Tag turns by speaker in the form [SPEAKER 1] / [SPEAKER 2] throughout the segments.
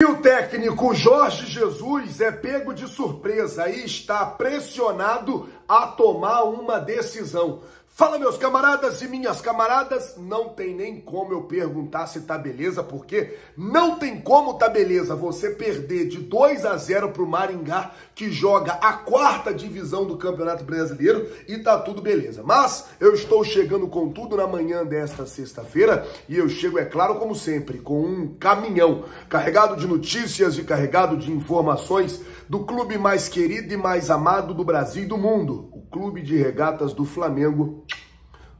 [SPEAKER 1] E o técnico Jorge Jesus é pego de surpresa e está pressionado a tomar uma decisão. Fala, meus camaradas e minhas camaradas, não tem nem como eu perguntar se tá beleza, porque não tem como tá beleza você perder de 2-0 pro Maringá, que joga a 4ª divisão do Campeonato Brasileiro, e tá tudo beleza. Mas eu estou chegando com tudo na manhã desta sexta-feira, e eu chego, é claro, como sempre, com um caminhão carregado de notícias e carregado de informações do clube mais querido e mais amado do Brasil e do mundo, o Clube de Regatas do Flamengo,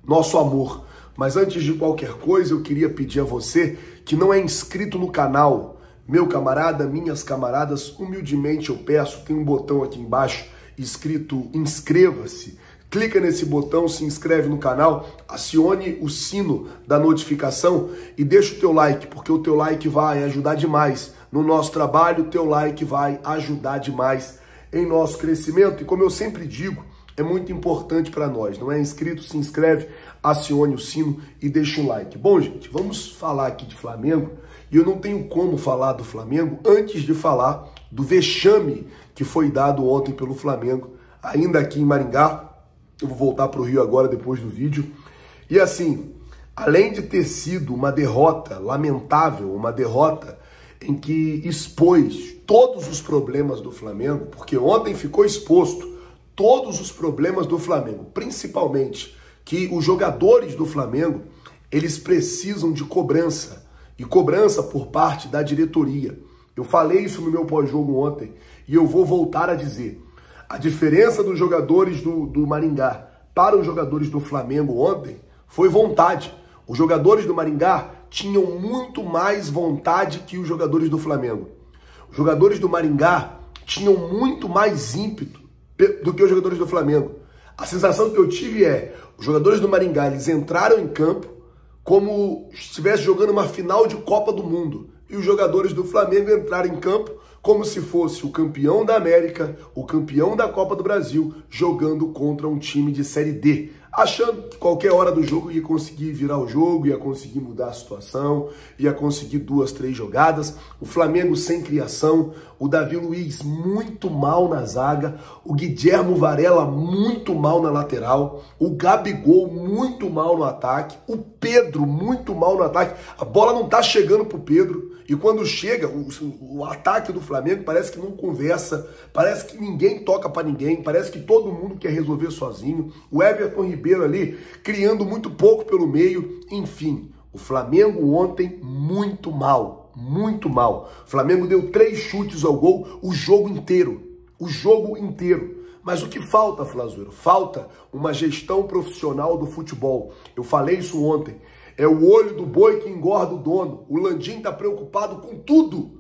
[SPEAKER 1] nosso amor. Mas antes de qualquer coisa, eu queria pedir a você que não é inscrito no canal, meu camarada, minhas camaradas, humildemente eu peço, tem um botão aqui embaixo escrito inscreva-se. Clica nesse botão, se inscreve no canal, acione o sino da notificação e deixa o teu like, porque o teu like vai ajudar demais no nosso trabalho, o teu like vai ajudar demais em nosso crescimento. E como eu sempre digo, é muito importante para nós. Não é inscrito? Se inscreve, acione o sino e deixa um like. Bom, gente, vamos falar aqui de Flamengo. E eu não tenho como falar do Flamengo antes de falar do vexame que foi dado ontem pelo Flamengo, ainda aqui em Maringá. Eu vou voltar para o Rio agora, depois do vídeo. E assim, além de ter sido uma derrota lamentável, uma derrota em que expôs todos os problemas do Flamengo, porque ontem ficou exposto todos os problemas do Flamengo, principalmente que os jogadores do Flamengo, eles precisam de cobrança, e cobrança por parte da diretoria. Eu falei isso no meu pós-jogo ontem, e eu vou voltar a dizer. A diferença dos jogadores do Maringá para os jogadores do Flamengo ontem foi vontade. Os jogadores do Maringá tinham muito mais vontade que os jogadores do Flamengo. Os jogadores do Maringá tinham muito mais ímpeto do que os jogadores do Flamengo. A sensação que eu tive é, os jogadores do Maringá, eles entraram em campo como se estivesse jogando uma final de Copa do Mundo. E os jogadores do Flamengo entraram em campo como se fosse o campeão da América, o campeão da Copa do Brasil, jogando contra um time de Série D, achando que qualquer hora do jogo ia conseguir virar o jogo, ia conseguir mudar a situação, ia conseguir 2, 3 jogadas. O Flamengo sem criação, o Davi Luiz muito mal na zaga, o Guilherme Varela muito mal na lateral, o Gabigol muito mal no ataque, o Pedro muito mal no ataque. A bola não tá chegando pro Pedro, e quando chega, o ataque do Flamengo parece que não conversa, parece que ninguém toca para ninguém, parece que todo mundo quer resolver sozinho. O Everton Ribeiro ali criando muito pouco pelo meio. Enfim, o Flamengo ontem muito mal, muito mal. O Flamengo deu 3 chutes ao gol o jogo inteiro, Mas o que falta, Flazueiro? Falta uma gestão profissional do futebol. Eu falei isso ontem. É o olho do boi que engorda o dono. O Landim tá preocupado com tudo.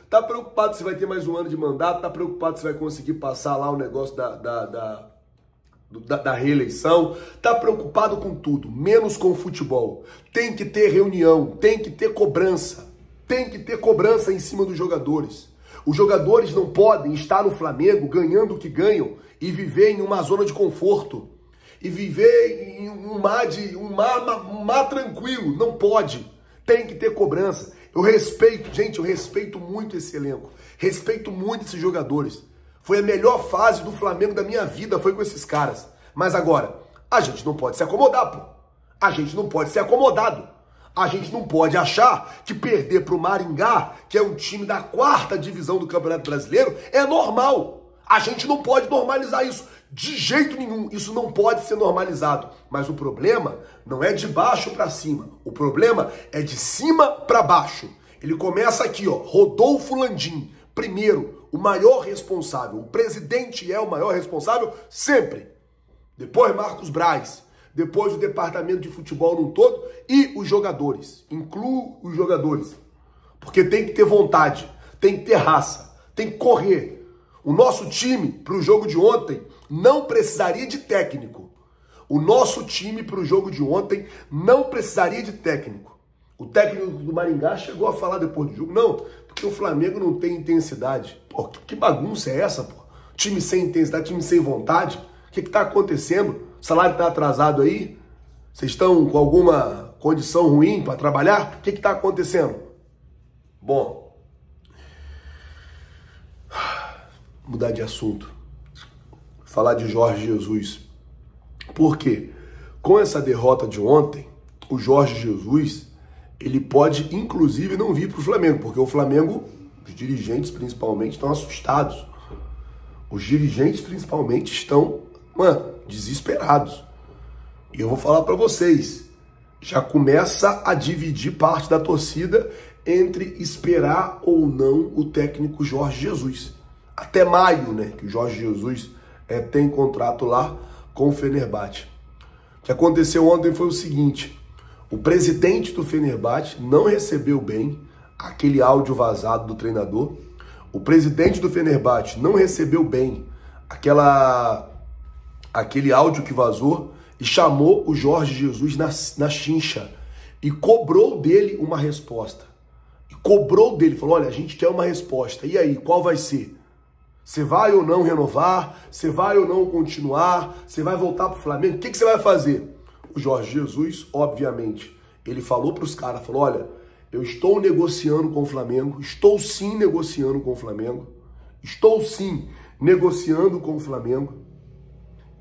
[SPEAKER 1] Tá preocupado se vai ter mais um ano de mandato, tá preocupado se vai conseguir passar lá o negócio da reeleição, tá preocupado com tudo, menos com o futebol. Tem que ter reunião, tem que ter cobrança em cima dos jogadores. Os jogadores não podem estar no Flamengo ganhando o que ganham e viver em uma zona de conforto. E viver em um mar tranquilo. Não pode. Tem que ter cobrança. Eu respeito muito esse elenco. Respeito muito esses jogadores. Foi a melhor fase do Flamengo da minha vida, foi com esses caras. Mas agora, a gente não pode se acomodar, pô. A gente não pode ser acomodado. A gente não pode achar que perder pro Maringá, que é um time da 4ª divisão do Campeonato Brasileiro, é normal. A gente não pode normalizar isso. De jeito nenhum, isso não pode ser normalizado. Mas o problema não é de baixo para cima. O problema é de cima para baixo. Ele começa aqui, ó, Rodolfo Landim. Primeiro, o maior responsável. O presidente é o maior responsável sempre. Depois Marcos Braz. Depois o departamento de futebol no todo e os jogadores. Incluo os jogadores. Porque tem que ter vontade, tem que ter raça, tem que correr. O nosso time, para o jogo de ontem, não precisaria de técnico. O técnico do Maringá chegou a falar depois do jogo, não, porque o Flamengo não tem intensidade. Pô, que bagunça é essa, pô? Time sem intensidade, time sem vontade? O que tá acontecendo? O salário tá atrasado aí? Vocês estão com alguma condição ruim para trabalhar? O que tá acontecendo? Bom, mudar de assunto. Falar de Jorge Jesus. Por quê? Com essa derrota de ontem, o Jorge Jesus, ele pode inclusive não vir para o Flamengo, porque o Flamengo, os dirigentes principalmente, estão assustados. Os dirigentes principalmente estão, desesperados. E eu vou falar para vocês, já começa a dividir parte da torcida entre esperar ou não o técnico Jorge Jesus. Até maio, né, que o Jorge Jesus tem contrato lá com o Fenerbahçe. O que aconteceu ontem foi o seguinte: o presidente do Fenerbahçe não recebeu bem aquele áudio vazado do treinador. O presidente do Fenerbahçe não recebeu bem aquele áudio que vazou e chamou o Jorge Jesus na chincha e cobrou dele uma resposta. E cobrou dele, falou: olha, a gente quer uma resposta. E aí, qual vai ser? Você vai ou não renovar? Você vai ou não continuar? Você vai voltar para o Flamengo? O que você vai fazer? O Jorge Jesus, obviamente, ele falou para os caras, falou: olha, eu estou negociando com o Flamengo, estou sim negociando com o Flamengo,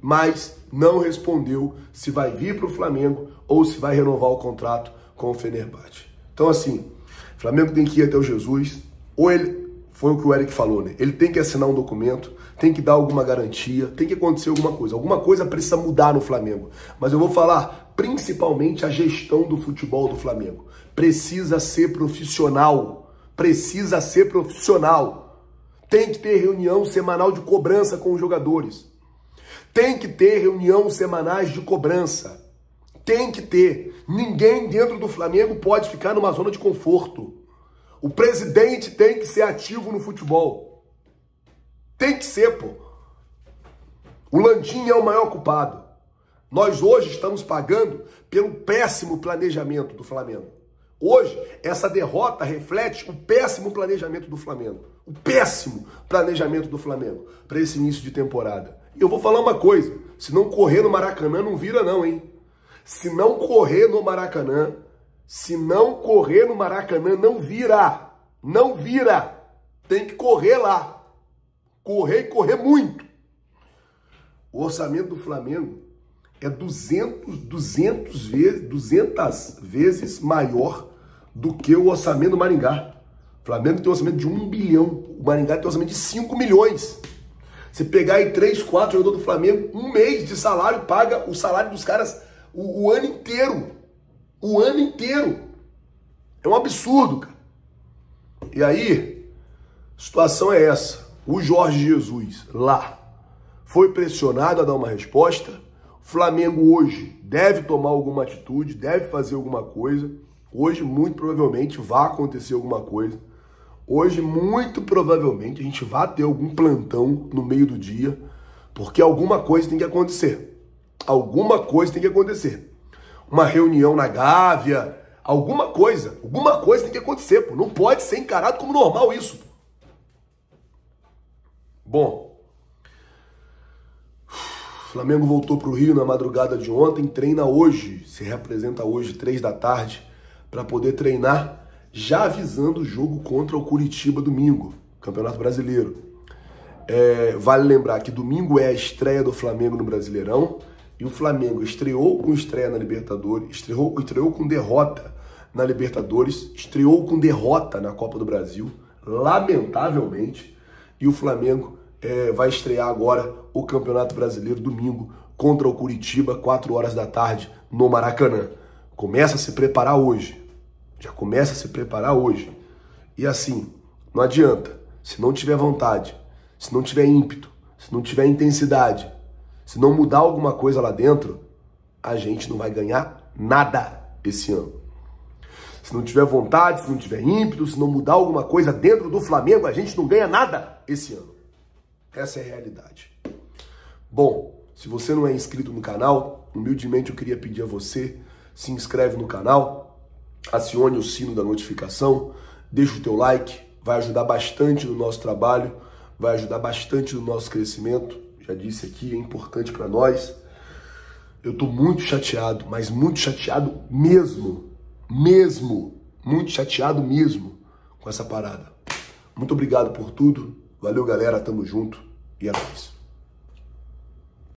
[SPEAKER 1] mas não respondeu se vai vir para o Flamengo ou se vai renovar o contrato com o Fenerbahçe. Então, assim, o Flamengo tem que ir até o Jesus, ou ele, foi o que o Eric falou, né? Ele tem que assinar um documento, tem que dar alguma garantia, tem que acontecer alguma coisa precisa mudar no Flamengo. Mas eu vou falar principalmente a gestão do futebol do Flamengo. Precisa ser profissional, Tem que ter reunião semanal de cobrança com os jogadores. Tem que ter reunião semanais de cobrança. Tem que ter. Ninguém dentro do Flamengo pode ficar numa zona de conforto. O presidente tem que ser ativo no futebol. Tem que ser, pô. O Landim é o maior culpado. Nós hoje estamos pagando pelo péssimo planejamento do Flamengo. Hoje, essa derrota reflete o péssimo planejamento do Flamengo. O péssimo planejamento do Flamengo para esse início de temporada. E eu vou falar uma coisa: se não correr no Maracanã, não vira não, hein? Se não correr no Maracanã, não vira. Não vira. Tem que correr lá. Correr e correr muito. O orçamento do Flamengo é 200 vezes maior do que o orçamento do Maringá. O Flamengo tem um orçamento de 1 bilhão. O Maringá tem um orçamento de 5 milhões. Você pegar aí 3, 4 jogadores do Flamengo, um mês de salário, paga o salário dos caras o ano inteiro. O ano inteiro. É um absurdo, cara. E aí, a situação é essa. O Jorge Jesus, lá, foi pressionado a dar uma resposta. O Flamengo hoje deve tomar alguma atitude, deve fazer alguma coisa. Hoje, muito provavelmente, vai acontecer alguma coisa. Hoje, muito provavelmente, a gente vai ter algum plantão no meio do dia, porque alguma coisa tem que acontecer. Alguma coisa tem que acontecer. Uma reunião na Gávea, alguma coisa tem que acontecer, pô. Não pode ser encarado como normal isso, pô. Bom, o Flamengo voltou para o Rio na madrugada de ontem, treina hoje, se representa hoje, 3 da tarde, para poder treinar, já avisando o jogo contra o Curitiba domingo, Campeonato Brasileiro. Vale lembrar que domingo é a estreia do Flamengo no Brasileirão, e o Flamengo estreou com estreia na Libertadores, estreou com derrota na Libertadores, estreou com derrota na Copa do Brasil, lamentavelmente, e o Flamengo vai estrear agora o Campeonato Brasileiro domingo contra o Curitiba, 4 horas da tarde, no Maracanã. Começa a se preparar hoje. Já começa a se preparar hoje. E assim, não adianta. Se não tiver vontade, se não tiver ímpeto, se não tiver intensidade, se não mudar alguma coisa lá dentro, a gente não vai ganhar nada esse ano. Se não tiver vontade, se não tiver ímpeto, se não mudar alguma coisa dentro do Flamengo, a gente não ganha nada esse ano. Essa é a realidade. Bom, se você não é inscrito no canal, humildemente eu queria pedir a você, se inscreve no canal, acione o sino da notificação, deixa o teu like, vai ajudar bastante no nosso trabalho, vai ajudar bastante no nosso crescimento. Já disse aqui, é importante para nós. Eu tô muito chateado, mas muito chateado mesmo, muito chateado mesmo com com essa parada. Muito obrigado por tudo. Valeu, galera. Tamo junto e é nóis.